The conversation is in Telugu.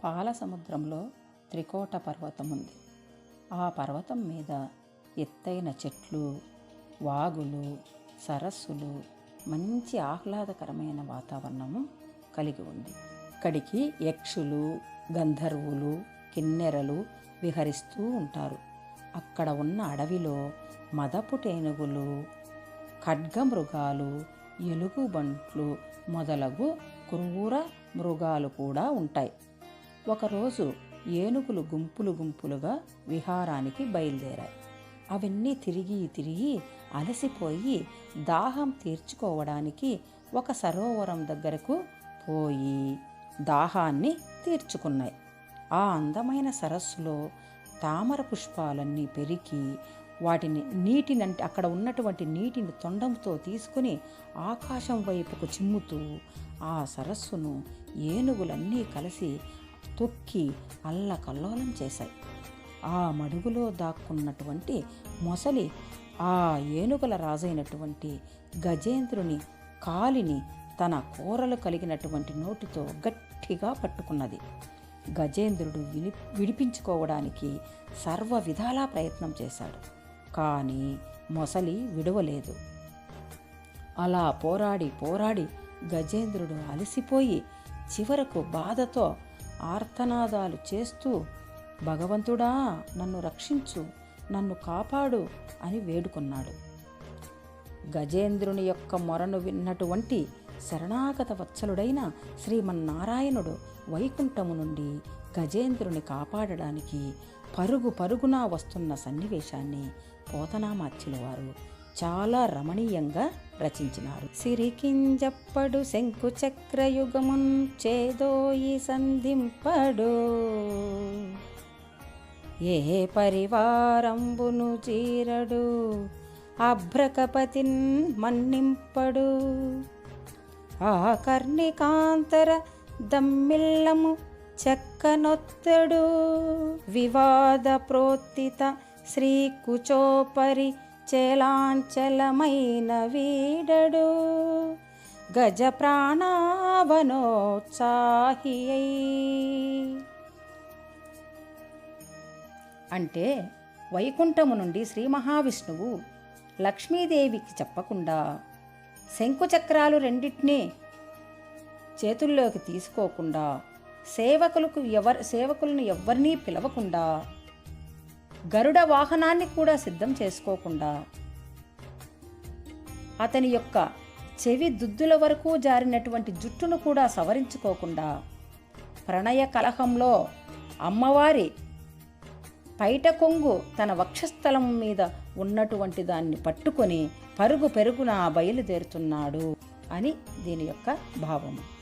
పాల సముద్రంలో త్రికోట పర్వతం ఉంది. ఆ పర్వతం మీద ఎత్తైన చెట్లు, వాగులు, సరస్సులు, మంచి ఆహ్లాదకరమైన వాతావరణము కలిగి ఉంది. ఇక్కడికి యక్షులు, గంధర్వులు, కిన్నెరలు విహరిస్తూ ఉంటారు. అక్కడ ఉన్న అడవిలో మదపు టేనుగులు, ఖడ్గమృగాలు, ఎలుగుబంట్లు మొదలగు క్రూర మృగాలు కూడా ఉంటాయి. ఒకరోజు ఏనుగులు గుంపులు గుంపులుగా విహారానికి బయలుదేరాయి. అవన్నీ తిరిగి అలసిపోయి దాహం తీర్చుకోవడానికి ఒక సరోవరం దగ్గరకు పోయి దాహాన్ని తీర్చుకున్నాయి. ఆ అందమైన సరస్సులో తామర పుష్పాలన్నీ పెరికి అక్కడ ఉన్నటువంటి నీటిని తొండంతో తీసుకుని ఆకాశం వైపుకు చిమ్ముతూ ఆ సరస్సును ఏనుగులన్నీ కలిసి తొక్కి అల్లకల్లోలం చేశాయి. ఆ మడుగులో దాక్కున్నటువంటి మొసలి ఆ ఏనుగుల రాజైనటువంటి గజేంద్రుని కాలిని తన కూరలు కలిగినటువంటి నోటితో గట్టిగా పట్టుకున్నది. గజేంద్రుడు విడిపించుకోవడానికి సర్వ విధాలా ప్రయత్నం చేశాడు. కానీ మొసలి విడవలేదు. అలా పోరాడి గజేంద్రుడు అలసిపోయి చివరకు బాధతో ఆర్తనాదాలు చేస్తూ, భగవంతుడా, నన్ను రక్షించు, నన్ను కాపాడు అని వేడుకున్నాడు. గజేంద్రుని యొక్క మొరను విన్నటువంటి శరణాగత వత్సలుడైన శ్రీమన్నారాయణుడు వైకుంఠము నుండి గజేంద్రుని కాపాడడానికి పరుగున వస్తున్న సన్నివేశాన్ని పోతనామాత్యుల వారు చాలా రమణీయంగా రచించినారు. సిరికింజప్పడు శంకు చక్రయుగమున్ చేదోయి సంధింపడు, ఏ పరివారంబును చీరడు, అభ్రకపతిన్ మన్నింపడు, ఆ కర్ణికాంతర దమ్మిల్లము చెక్కనొత్తడు, వివాద ప్రోత్తిత శ్రీ కుచోపరి చేలాంచలమైన వీడడు, గజ ప్రాణావనోత్సాహియై. అంటే వైకుంఠము నుండి శ్రీ మహావిష్ణువు లక్ష్మీదేవికి చెప్పకుండా శంకుచక్రాలు రెండింటినీ చేతుల్లోకి తీసుకోకుండా సేవకులను ఎవ్వరినీ పిలవకుండా గరుడ వాహనాన్ని కూడా సిద్ధం చేసుకోకుండా అతని యొక్క చెవి దుద్దుల వరకు జారినటువంటి జుట్టును కూడా సవరించుకోకుండా ప్రణయ కలహంలో అమ్మవారి పైట కొంగు తన వక్షస్థలం మీద ఉన్నటువంటి దాన్ని పట్టుకొని పరుగున బయలుదేరుతున్నాడు అని దీని యొక్క భావము.